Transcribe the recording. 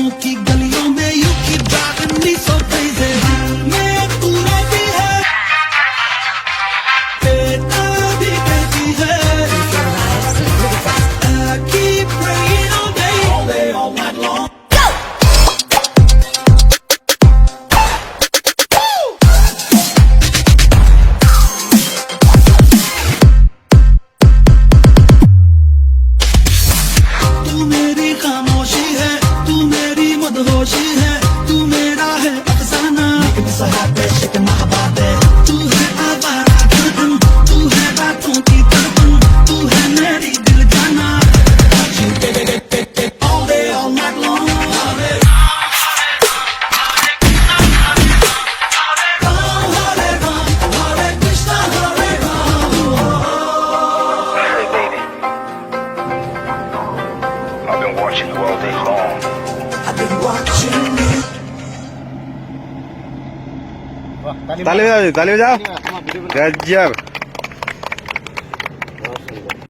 रातों की गलियों में you keep driving me so crazy मैं तू रहती है बेटा भी कहती है I keep praying all day all night long तू मेरी खामोशी है तू मेरी मदहोशी है तू मेरा है अफसाना तू है आवारा धड़कन तू है रातों की तड़पन तू है मेरी दिल जाना all day all night long Hare Krishna Hare Hey, baby. I've been watching you all day long. I've been watching you তালি বাজাও গজব